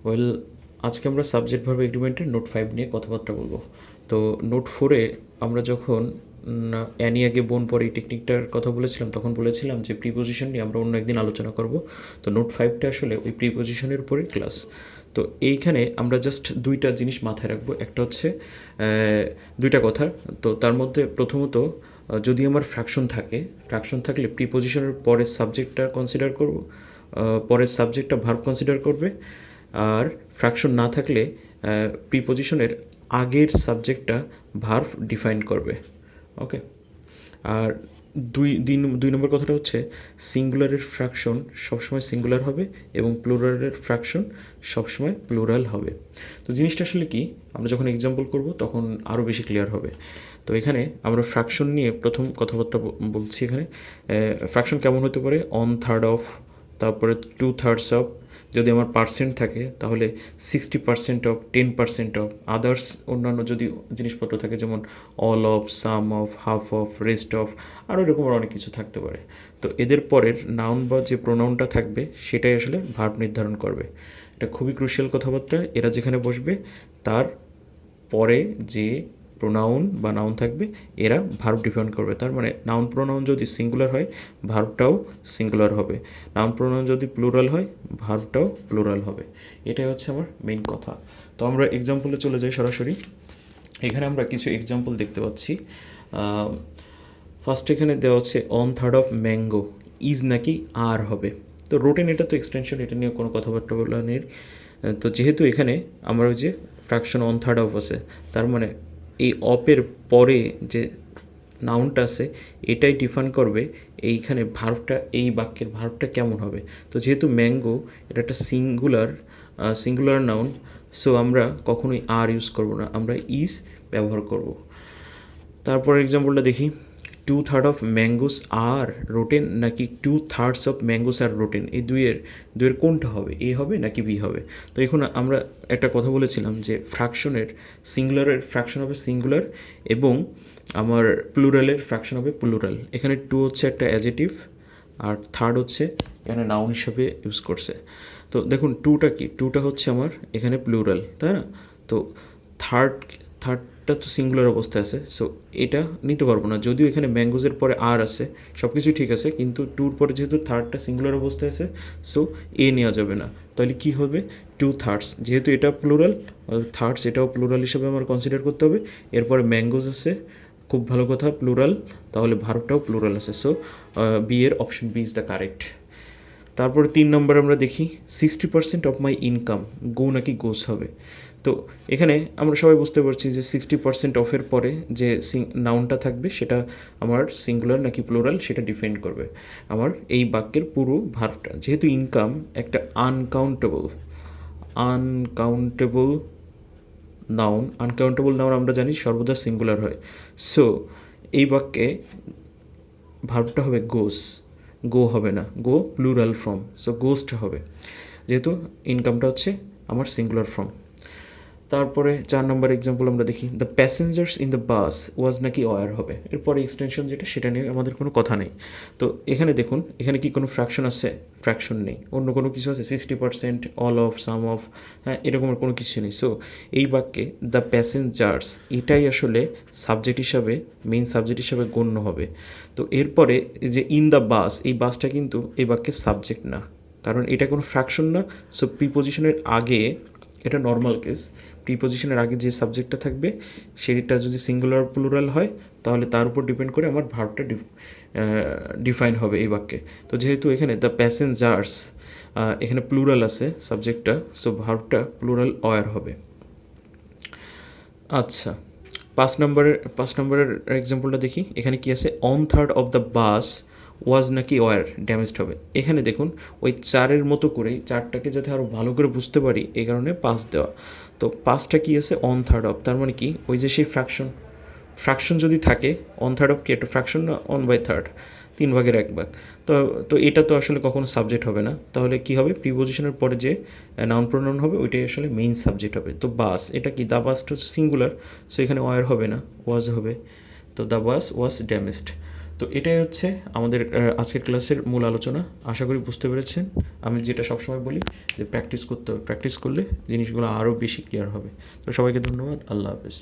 Well, আজকে আমরা subject verb এগ্রিমেন্টের note 5 নিয়ে কথাবার্তা বলবো। তো নোট 4-এ আমরা যখন অ্যানি আগে বোন পরে এই টেকনিকটার কথা বলেছিলাম, তখন বলেছিলাম যে প্রিপোজিশন নিয়ে আমরা অন্য একদিন আলোচনা করব। তো নোট 5টা আসলে ওই প্রিপোজিশনের উপরে ক্লাস। তো এইখানে আমরা জাস্ট দুইটা জিনিস মাথায় রাখবো। একটা হচ্ছে দুইটা কথা। তো তার মধ্যে প্রথমত, যদি আমার ফ্র্যাকশন থাকে, ফ্র্যাকশন থাকলে প্রিপোজিশনের পরের সাবজেক্টটা কনসিডার করব, পরের সাবজেক্টটা ভার্ব কনসিডার করবে। আর ফ্র্যাকশন না থাকলে প্রিপোজিশনের আগের সাবজেক্টটা ভার্ব ডিফাইন করবে। ওকে। আর দুই নম্বর কথাটা হচ্ছে সিঙ্গুলারের ফ্র্যাকশন সবসময় সিঙ্গুলার হবে এবং প্লুরালের ফ্র্যাকশন সবসময় প্লুরাল হবে। তো জিনিসটা আসলে কি, আমরা যখন এক্সাম্পল করব তখন আরও বেশি ক্লিয়ার হবে। তো এখানে আমরা ফ্র্যাকশন নিয়ে প্রথম কথাবার্তা বলছি। এখানে ফ্র্যাকশন কেমন হতে পারে? 1/3 অফ, তারপরে 2/3 অফ। যদি আমার পার্সেন্ট থাকে তাহলে 60% অফ, 10% অফ। আদার্স অন্যান্য যদি জিনিসপত্র থাকে যেমন all of, some of, half of, rest of, আরও এরকম অনেক কিছু থাকতে পারে। তো এদের পরের নাউন বা যে প্রোনাউনটা থাকবে সেটাই আসলে ভার্ব নির্ধারণ করবে। এটা খুবই ক্রুশিয়াল কথাবার্তা। এরা যেখানে বসবে তার পরে যে প্রোনাউন বা নাউন থাকবে এরা ভার্ব ডিফাইন করবে। তার মানে নাউন প্রোনাউন যদি সিঙ্গুলার হয় ভার্বটাও সিঙ্গুলার হবে, নাউন প্রোনাউন যদি প্লুরাল হয় ভার্বটাও প্লুরাল হবে। এটাই হচ্ছে আমার মেইন কথা। তো আমরা এক্সাম্পলে চলে যাই সরাসরি। এখানে আমরা কিছু এক্সাম্পল দেখতে পাচ্ছি। ফার্স্ট এখানে দেওয়া হচ্ছে 1/3 অফ ম্যাঙ্গো ইজ নাকি আর হবে। তো রোটেন এটা তো এক্সটেনশন, এটা নিয়ে কোনো কথাবার্তা বলা নেই। তো যেহেতু এখানে আমার ওই যে ফ্র্যাকশন 1/3 অফ আছে, তার মানে এই অপের পরে যে নাউনটা আছে এটাই ডিফাইন করবে এইখানে ভার্বটা, এই বাক্যের ভার্বটা কেমন হবে। তো যেহেতু ম্যাঙ্গো এটা একটা সিঙ্গুলার নাউন, সো আমরা কখনোই আর ইউজ করব না, আমরা ইজ ব্যবহার করব। তারপর এক্সাম্পলটা দেখি। 2/3 অফ ম্যাঙ্গোস আর রোটেন নাকি 2/3 অফ ম্যাঙ্গোস আর রোটেন, এই দুইয়ের কোনটা হবে? এ হবে নাকি বি হবে? তো এখন আমরা একটা কথা বলেছিলাম যে সিঙ্গুলারের ফ্র্যাকশন হবে সিঙ্গুলার এবং আমার প্লুরালের ফ্র্যাকশন হবে প্লুরাল। এখানে 2 হচ্ছে একটা অ্যাজেটিভ আর থার্ড হচ্ছে এখানে নাউন হিসাবে ইউজ করছে। তো দেখুন 2টা কি, 2টা হচ্ছে আমার এখানে প্লুরাল, তাই না? তো থার্ডটা তো সিঙ্গুলার অবস্থায় আছে, সো এটা নিতে পারবো না। যদিও এখানে ম্যাঙ্গোজের পরে আর আছে, সব কিছুই ঠিক আছে, কিন্তু 2-র পরে যেহেতু থার্ডটা সিঙ্গুলার অবস্থায় আছে, সো এ নেওয়া যাবে না। তাহলে কি হবে? 2/3, যেহেতু এটা প্লুরাল, থার্ডস এটাও প্লুরাল হিসেবে আমার কনসিডার করতে হবে। এরপরে ম্যাঙ্গোজ আছে, খুব ভালো কথা, প্লুরাল, তাহলে ভার্বটাও প্লুরাল আছে। সো বি এর option B is the correct. তারপরে 3 নম্বর আমরা দেখি 60% অফ মাই ইনকাম গো নাকি গোস হবে। তো এখানে আমরা সবাই বুঝতে পারছি যে 60% অফের পরে যে নাউনটা থাকবে সেটা আমার সিঙ্গুলার নাকি প্লুরাল সেটা ডিফাইন করবে আমার এই বাক্যের পুরো ভার্বটা। যেহেতু ইনকাম একটা আনকাউন্টেবল নাউন আমরা জানি সর্বদা সিঙ্গুলার হয়। সো এই বাক্যে ভার্বটা হবে গো হবে না, গো প্লুরাল ফর্ম, সো গোসটা হবে, যেহেতু ইনকামটা হচ্ছে আমার সিঙ্গুলার ফর্ম। তারপরে 4 নম্বর এক্সাম্পল আমরা দেখি। The passengers in the bus was নাকি ওয়ার হবে। এরপরে এক্সটেনশন যেটা সেটা নিয়ে আমাদের কোনো কথা নেই। তো এখানে দেখুন, এখানে কি কোনো ফ্র্যাকশন আছে? ফ্র্যাকশন নেই। অন্য কোনো কিছু আছে? 60%, অল অফ, সাম অফ, হ্যাঁ, এরকমের কোনো কিছু নেই। সো এই বাক্যে দ্য প্যাসেঞ্জার্স এটাই আসলে মেইন সাবজেক্ট হিসাবে গণ্য হবে। তো এরপরে যে ইন দ্য বাস, এই বাসটা কিন্তু এই বাক্যের সাবজেক্ট না, কারণ এটা কোনো ফ্র্যাকশন না। সো প্রিপোজিশনের আগে, এটা নর্মাল কেস, প্রিপোজিশনের আগে যে সাবজেক্টটা থাকবে সেটা যদি সিঙ্গুলার প্লুরাল হয় তাহলে তার উপর ডিপেন্ড করে আমার ভার্বটা ডিফাইন হবে এই বাক্যে। তো যেহেতু এখানে দ্য প্যাসেঞ্জার্স, এখানে প্লুরাল আছে সাবজেক্টটা, সো ভার্বটা প্লুরাল অয়ার হবে। আচ্ছা, 5 নম্বরের এক্সাম্পলটা দেখি। এখানে কি আছে? 1/3 অফ দ্য বাস ওয়াজ নাকি ওয়ার ড্যামেজড হবে। এখানে দেখুন ওই 4-এর মতো করেই, 4টাকে যাতে আরও ভালো করে বুঝতে পারি এই কারণে 5 দেওয়া। তো 5টা কি আছে? 1/3 অফ, তার মানে কি ওই যে সেই ফ্র্যাকশন যদি থাকে, 1/3 অফ কি একটা ফ্র্যাকশন না? 1/3, 3/1 তো তো এটা তো আসলে কখনো সাবজেক্ট হবে না। তাহলে কি হবে? প্রিপোজিশনের পরে যে নাউন প্রোনাউন হবে ওইটাই আসলে মেইন সাবজেক্ট হবে। তো বাস, এটা কি? দ্য বাসটা হচ্ছে সিঙ্গুলার, সো এখানে ওয়ার হবে না, ওয়াজ হবে। তো দ্য বাস ওয়াজ ড্যামেজড। তো এটাই হচ্ছে আমাদের আজকের ক্লাসের মূল আলোচনা। আশা করি বুঝতে পেরেছেন। আমি যেটা সবসময় বলি যে প্র্যাকটিস করতে হবে, প্র্যাকটিস করলে জিনিসগুলো আরও বেশি ক্লিয়ার হবে। তো সবাইকে ধন্যবাদ, আল্লাহ হাফেজ।